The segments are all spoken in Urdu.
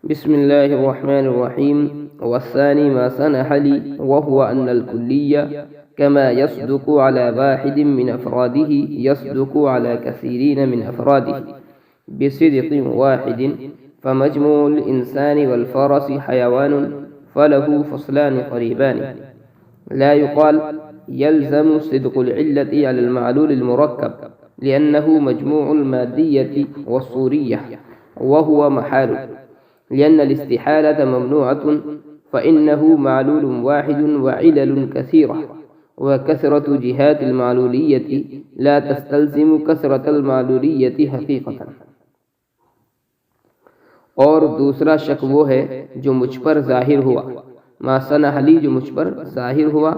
بسم الله الرحمن الرحيم. والثاني ما سنح لي وهو أن الكلية كما يصدق على واحد من أفراده يصدق على كثيرين من أفراده بصدق واحد، فمجموع الإنسان والفرس حيوان فله فصلان قريبان. لا يقال يلزم صدق العلة على المعلول المركب، لأنه مجموع المادية والصورية وهو محال، لأن الاستحالة ممنوعة، فإنه معلول واحد وعلل كثيرة، وكثرة جهات المعلولية لا تستلزم كثرة المعلولية حقيقة. اور دوسرا شک وہ ہے جو مجھ پر ظاہر ہوا، ما سنح لی جو مجھ پر ظاہر ہوا،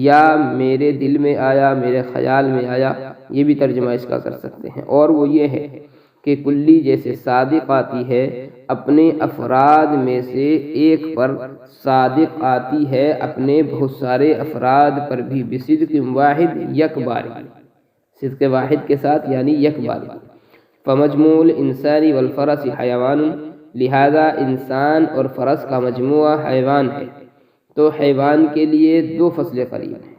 یا میرے دل میں آیا، میرے خیال میں آیا، یہ بھی ترجمہ اس کا کر سکتے ہیں۔ اور وہ یہ ہے کہ کلی جیسے صادق آتی ہے اپنے افراد میں سے ایک پر، صادق آتی ہے اپنے بہت سارے افراد پر بھی، بصدق واحد یک بار، صدق واحد کے ساتھ یعنی یک بار۔ فمجموع الانسان والفرس حیوان، لہذا انسان اور فرس کا مجموعہ حیوان ہے، تو حیوان کے لیے دو فصل قریب ہیں۔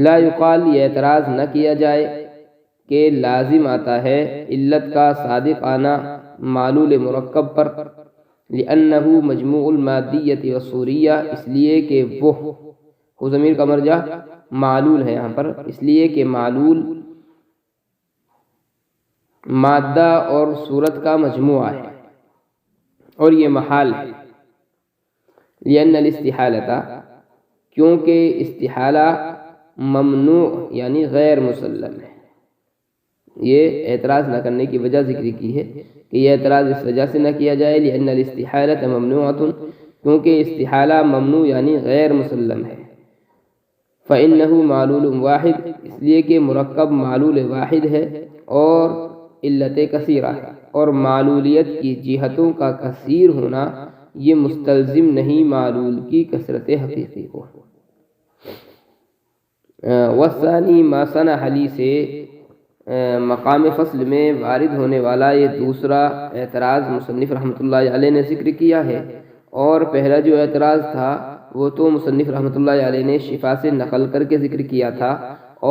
لا یقال، یہ اعتراض نہ کیا جائے کہ لازم آتا ہے علت کا صادق آنا معلول مرکب پر، لأنہ مجموع المادیت والصوریہ، اس لیے کہ وہ ضمیر کا مرجع معلول ہے یہاں پر، اس لیے کہ معلول مادہ اور صورت کا مجموعہ ہے اور یہ محال ہے۔ لأن الاستحالۃ، کیونکہ استحالہ ممنوع یعنی غیر مسلم ہے۔ یہ اعتراض نہ کرنے کی وجہ ذکر کی ہے کہ یہ اعتراض اس وجہ سے نہ کیا جائے، لأن الاستحالۃ ممنوعۃ، کیونکہ استحالہ ممنوع یعنی غیر مسلم ہے۔ فإنہ معلول واحد، اس لیے کہ مرکب معلول واحد ہے، اور علت کثیرہ ہے، اور معلولیت کی جہتوں کا کثیر ہونا یہ مستلزم نہیں معلول کی کثرت حقیقی کو۔ والثانی ما سنح لی سے مقام فصل میں وارد ہونے والا یہ دوسرا اعتراض مصنف رحمۃ اللہ علیہ نے ذکر کیا ہے، اور پہلا جو اعتراض تھا وہ تو مصنف رحمۃ اللہ علیہ نے شفا سے نقل کر کے ذکر کیا تھا،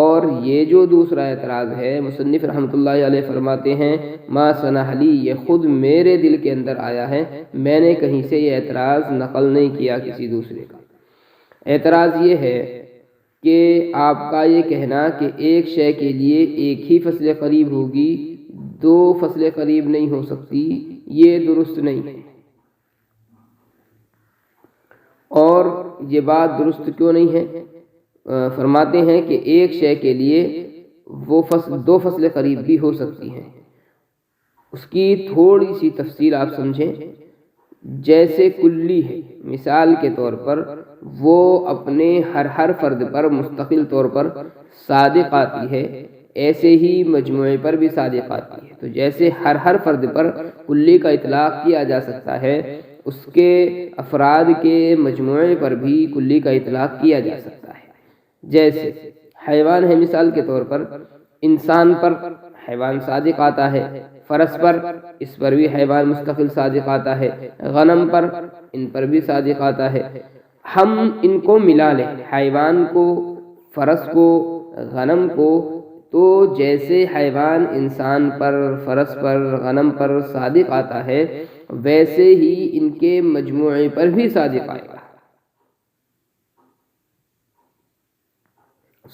اور یہ جو دوسرا اعتراض ہے مصنف رحمۃ اللہ علیہ فرماتے ہیں ما سنح لی، یہ خود میرے دل کے اندر آیا ہے، میں نے کہیں سے یہ اعتراض نقل نہیں کیا کسی دوسرے کا۔ اعتراض یہ ہے کہ آپ کا یہ کہنا کہ ایک شے کے لیے ایک ہی فصل قریب ہوگی، دو فصل قریب نہیں ہو سکتی، یہ درست نہیں ہے۔ اور یہ بات درست کیوں نہیں ہے؟ فرماتے ہیں کہ ایک شے کے لیے وہ دو فصل قریب بھی ہو سکتی ہیں۔ اس کی تھوڑی سی تفصیل آپ سمجھیں، جیسے کلی ہے، مثال کے طور پر وہ اپنے ہر فرد پر مستقل طور پر صادق آتی ہے، ایسے ہی مجموعے پر بھی صادق آتی ہے۔ تو جیسے ہر فرد پر کلی کا اطلاق کیا جا سکتا ہے، اس کے افراد کے مجموعے پر بھی کلی کا اطلاق کیا جا سکتا ہے۔ جیسے حیوان ہے مثال کے طور پر، انسان پر حیوان صادق آتا ہے، فرس پر اس پر بھی حیوان مستقل صادق آتا ہے، غنم پر ان پر بھی صادق آتا ہے۔ ہم ان کو ملا لیں، حیوان کو، فرس کو، غنم کو، تو جیسے حیوان انسان پر، فرس پر، غنم پر صادق آتا ہے، ویسے ہی ان کے مجموعے پر بھی صادق آئے گا۔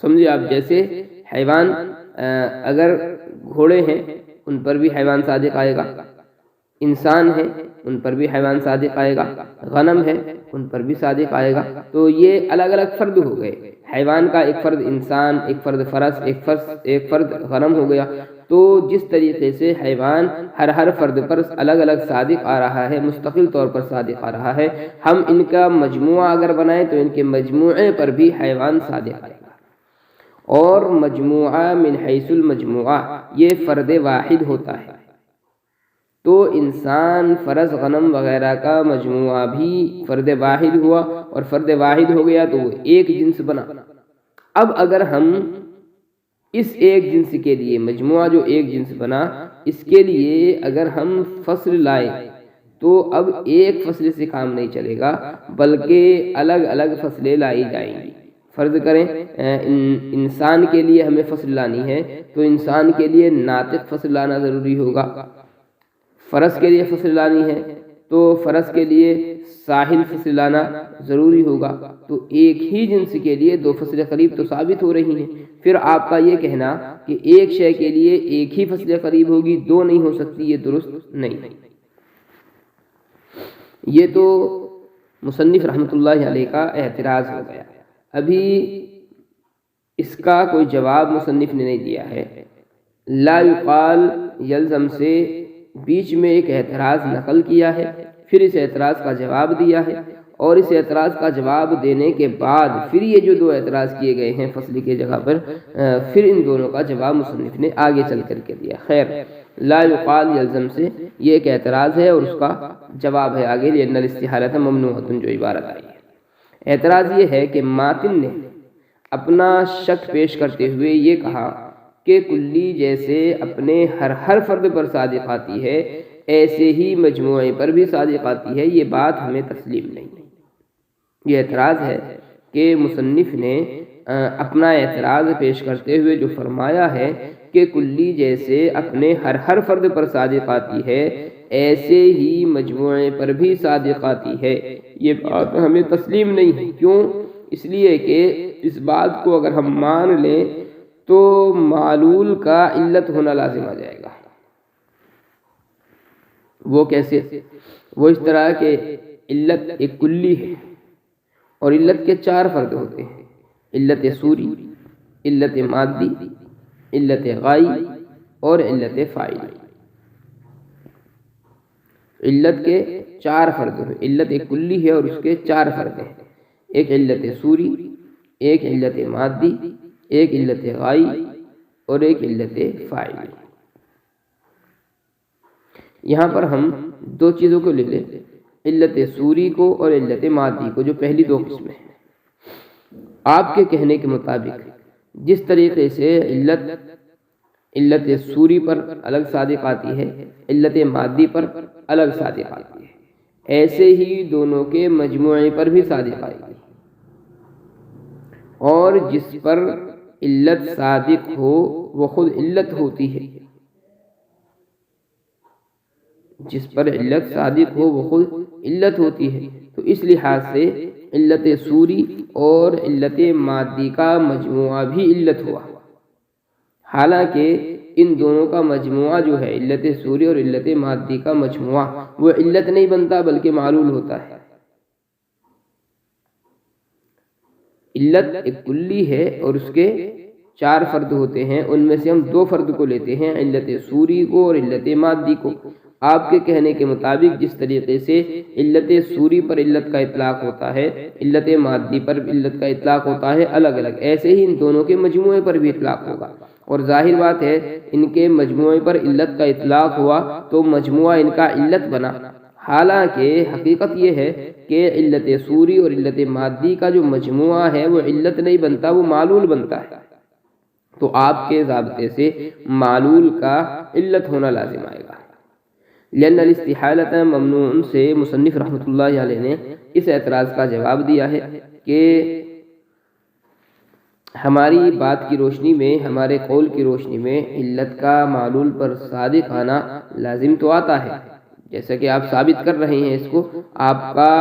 سمجھے آپ؟ جیسے حیوان اگر گھوڑے ہیں ان پر بھی حیوان صادق آئے گا، انسان ہیں ان پر بھی حیوان صادق آئے گا، غنم ہے ان پر بھی صادق آئے گا۔ تو یہ الگ الگ فرد ہو گئے، حیوان کا ایک فرد انسان، ایک فرد فرس، ایک فرد غنم ہو گیا۔ تو جس طریقے سے حیوان ہر فرد پر الگ الگ صادق آ رہا ہے، مستقل طور پر صادق آ رہا ہے، ہم ان کا مجموعہ اگر بنائیں تو ان کے مجموعے پر بھی حیوان صادق آئے گا۔ اور مجموعہ من حیث المجموعہ یہ فرد واحد ہوتا ہے، تو انسان، فرس، غنم وغیرہ کا مجموعہ بھی فرد واحد ہوا، اور فرد واحد ہو گیا تو وہ ایک جنس بنا۔ اب اگر ہم اس ایک جنس کے لیے، مجموعہ جو ایک جنس بنا، اس کے لیے اگر ہم فصل لائیں تو اب ایک فصل سے کام نہیں چلے گا بلکہ الگ الگ فصلیں لائی جائیں گی۔ فرض کریں انسان کے لیے ہمیں فصل لانی ہے تو انسان کے لیے ناطق فصل لانا ضروری ہوگا، فرس کے لیے فصل لانی ہے تو فرس کے لیے ساحل فصل لانا ضروری ہوگا۔ تو ایک ہی جنس کے لیے دو فصل قریب تو ثابت ہو رہی ہیں۔ پھر آپ کا یہ کہنا کہ ایک شے کے لیے ایک ہی فصل قریب ہوگی، دو نہیں ہو سکتی، یہ درست نہیں۔ یہ تو مصنف رحمۃ اللہ علیہ کا اعتراض ہو گیا۔ ابھی اس کا کوئی جواب مصنف نے نہیں دیا ہے۔ لا یقال یلزم سے بیچ میں ایک اعتراض نقل کیا ہے، پھر اس اعتراض کا جواب دیا ہے، اور اس اعتراض کا جواب دینے کے بعد پھر یہ جو دو اعتراض کیے گئے ہیں فصل کی جگہ پر، پھر ان دونوں کا جواب مصنف نے آگے چل کر کے دیا۔ خیر، لا یقال یلزم سے یہ ایک اعتراض ہے اور اس کا جواب ہے آگے، لأن الاستحالۃ ممنوعۃ جو عبارت آئی ہے۔ اعتراض یہ ہے کہ ماتن نے اپنا شک پیش کرتے ہوئے یہ کہا کہ کلی جیسے اپنے ہر فرد پر صادق آتی ہے ایسے ہی مجموعے پر بھی صادق آتی ہے، یہ بات ہمیں تسلیم نہیں۔ یہ اعتراض ہے کہ مصنف نے اپنا اعتراض پیش کرتے ہوئے جو فرمایا ہے کہ کلی جیسے اپنے ہر فرد پر صادق آتی ہے ایسے ہی مجموعے پر بھی صادق آتی ہے، یہ بات ہمیں تسلیم نہیں ہے۔ کیوں؟ اس لیے کہ اس بات کو اگر ہم مان لیں تو معلول کا علت ہونا لازم آ جائے گا۔ وہ کیسے؟ وہ اس طرح کہ علت ایک کلی ہے اور علت کے چار فرد ہوتے ہیں، علت صوری، علت مادی، علت غائی اور علت فاعلی۔ علت کے چار فرد ہیں، علت ایک کلی ہے اور اس کے چار فرد ہیں، ایک علت صوری، ایک علت مادی، ایک علت غائی اور ایک علت فاعلی۔ یہاں پر ہم دو چیزوں کو لے لیں، علت صوری کو اور علت مادی کو، جو پہلی دو قسمیں ہیں۔ آپ کے کہنے کے مطابق جس طریقے سے علت صوری پر الگ صادق آتی ہے، علت مادی پر الگ صادق آتی ہے، ایسے ہی دونوں کے مجموعے پر بھی صادق آئے گی، اور جس پر علت صادق ہو وہ خود علت ہوتی ہے، جس پر علت صادق ہو وہ خود علت ہوتی ہے۔ تو اس لحاظ سے علت صوری اور علت مادی کا مجموعہ بھی علت ہوا، حالانکہ ان دونوں کا مجموعہ جو ہے علت صوری اور علت مادی کا مجموعہ وہ علت نہیں بنتا بلکہ معلول ہوتا ہے۔ علت ایک کلی ہے اور اس کے چار فرد ہوتے ہیں، ان میں سے ہم دو فرد کو لیتے ہیں، علت صوری کو اور علت مادی کو۔ آپ کے کہنے کے مطابق جس طریقے سے علت صوری پر علت کا اطلاق ہوتا ہے، علت مادی پر علت کا اطلاق ہوتا ہے الگ الگ، ایسے ہی ان دونوں کے مجموعے پر بھی اطلاق ہوگا، اور ظاہر بات ہے ان کے مجموعے پر علت کا اطلاق ہوا تو مجموعہ ان کا علت بنا، حالانکہ حقیقت یہ ہے کہ علت صوری اور علت مادی کا جو مجموعہ ہے وہ علت نہیں بنتا، وہ معلول بنتا ہے۔ تو آپ کے ضابطے سے معلول کا علت ہونا لازم آئے گا۔ لأن الاستحالۃ ممنوع سے مصنف رحمۃ اللہ علیہ نے اس اعتراض کا جواب دیا ہے کہ ہماری بات کی روشنی میں، ہمارے قول کی روشنی میں علت کا معلول پر صادق آنا لازم تو آتا ہے، جیسا کہ آپ ثابت کر رہے ہیں، اس کو آپ کا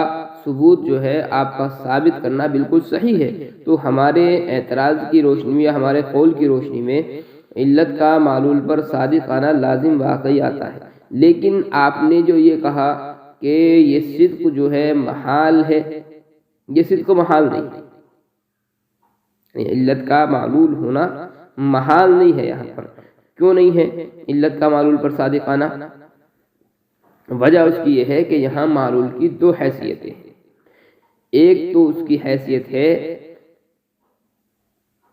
ثبوت جو ہے آپ کا ثابت کرنا بالکل صحیح ہے، تو ہمارے اعتراض کی روشنی میں یا ہمارے قول کی روشنی میں علت کا معلول پر صادق آنا لازم واقعی آتا ہے۔ لیکن آپ نے جو یہ کہا کہ یہ صدق جو ہے محال ہے، یہ صدق محال نہیں، علت کا معلول ہونا محال نہیں ہے۔ یہاں پر کیوں نہیں ہے علت کا معلول پر صادق آنا؟ وجہ اس کی یہ ہے کہ یہاں معلول کی دو حیثیتیں ہیں، ایک تو اس کی حیثیت ہے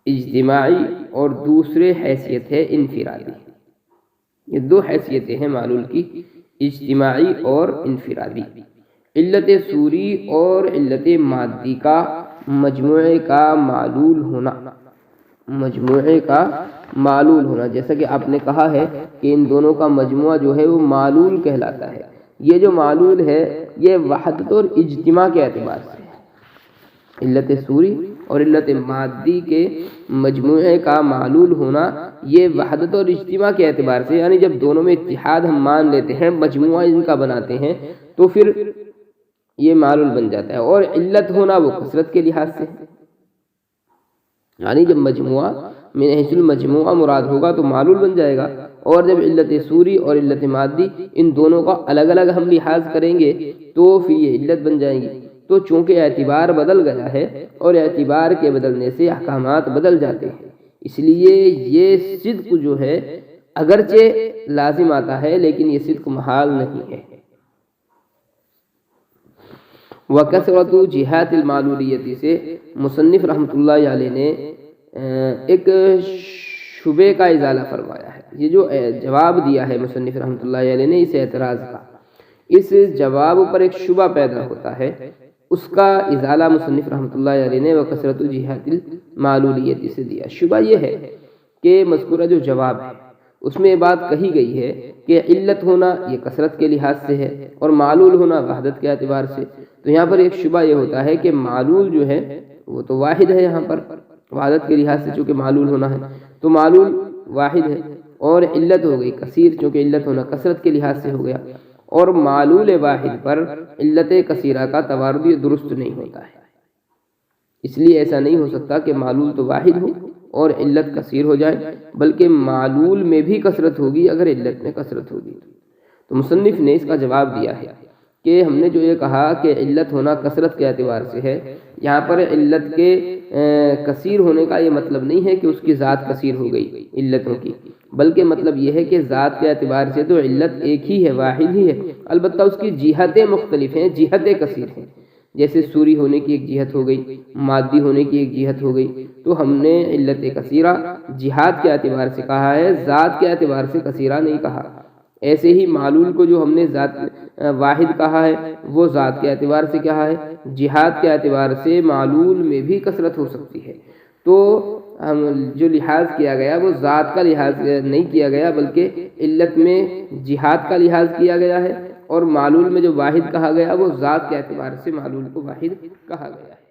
اجتماعی اور دوسرے حیثیت ہے انفرادی۔ یہ دو حیثیتیں ہیں معلول کی، اجتماعی اور انفرادی۔ علت صوری اور علت مادی کا مجموعے کا معلول ہونا، مجموعے کا معلول ہونا، جیسا کہ آپ نے کہا ہے کہ ان دونوں کا مجموعہ جو ہے وہ معلول کہلاتا ہے، یہ جو معلول ہے یہ وحدت اور اجتماع کے اعتبار سے ہے۔ علت صوری اور علت مادی کے مجموعے کا معلول ہونا یہ وحدت اور اجتماع کے اعتبار سے، یعنی جب دونوں میں اتحاد ہم مان لیتے ہیں، مجموعہ ان کا بناتے ہیں، تو پھر یہ معلول بن جاتا ہے۔ اور علت ہونا وہ کثرت کے لحاظ سے ہے، یعنی جب مجموعہ من حیث المجموعہ مراد ہوگا تو معلول بن جائے گا، اور جب علت صوری اور علت مادی ان دونوں کا الگ الگ ہم لحاظ کریں گے تو پھر یہ علت بن جائیں گی۔ تو چونکہ اعتبار بدل گیا ہے اور اعتبار کے بدلنے سے احکامات بدل جاتے ہیں، اس لیے یہ صدق جو ہے اگرچہ لازم آتا ہے لیکن یہ صدق محال نہیں ہے۔ وَكَثْرَةُ جِهَاتِ الْمَعْلُولیَّةِ سے مصنف رحمۃ اللہ علیہ نے ایک شبے کا ازالہ فرمایا ہے۔ یہ جو جواب دیا ہے مصنف رحمۃ اللہ علیہ نے اس اعتراض کا، اس جواب پر ایک شبہ پیدا ہوتا ہے، اس کا ازالہ مصنف رحمۃ اللہ علیہ نے وَكَثْرَةُ جِهَاتِ الْمَعْلُولیَّةِ سے دیا۔ شبہ یہ ہے کہ مذکورہ جو جواب ہے اس میں یہ بات کہی گئی ہے کہ علت ہونا یہ کثرت کے لحاظ سے ہے اور معلول ہونا وحدت کے اعتبار سے، تو یہاں پر ایک شبہ یہ ہوتا ہے کہ معلول جو ہے وہ تو واحد ہے، یہاں پر وحدت کے لحاظ سے چونکہ معلول ہونا ہے تو معلول واحد ہے، اور علت ہو گئی کثیر چونکہ علت ہونا کثرت کے لحاظ سے ہو گیا، اور معلول واحد پر علت کثیرہ کا توارد یہ درست نہیں ہوتا ہے۔ اس لیے ایسا نہیں ہو سکتا کہ معلول تو واحد ہو اور علت کثیر ہو جائے، بلکہ معلول میں بھی کثرت ہوگی اگر علت میں کثرت ہوگی۔ تو مصنف نے اس کا جواب دیا ہے کہ ہم نے جو یہ کہا کہ علت ہونا کثرت کے اعتبار سے ہے، یہاں پر علت کے کثیر ہونے کا یہ مطلب نہیں ہے کہ اس کی ذات کثیر ہو گئی علتوں کی، بلکہ مطلب یہ ہے کہ ذات کے اعتبار سے تو علت ایک ہی ہے، واحد ہی ہے، البتہ اس کی جہتیں مختلف ہیں، جہتیں کثیر ہیں۔ جیسے سوری ہونے کی ایک جہت ہو گئی، مادی ہونے کی ایک جہت ہو گئی، تو ہم نے علت کثیرہ جہات کے اعتبار سے کہا ہے، ذات کے اعتبار سے کثیرہ نہیں کہا۔ ایسے ہی معلول کو جو ہم نے ذات واحد کہا ہے وہ ذات کے اعتبار سے کہا ہے، جہات کے اعتبار سے معلول میں بھی کثرت ہو سکتی ہے۔ تو ہم جو لحاظ کیا گیا وہ ذات کا لحاظ نہیں کیا گیا، بلکہ علت میں جہات کا لحاظ کیا گیا ہے، اور معلول میں جو واحد کہا گیا وہ ذات کے اعتبار سے معلول کو واحد کہا گیا ہے۔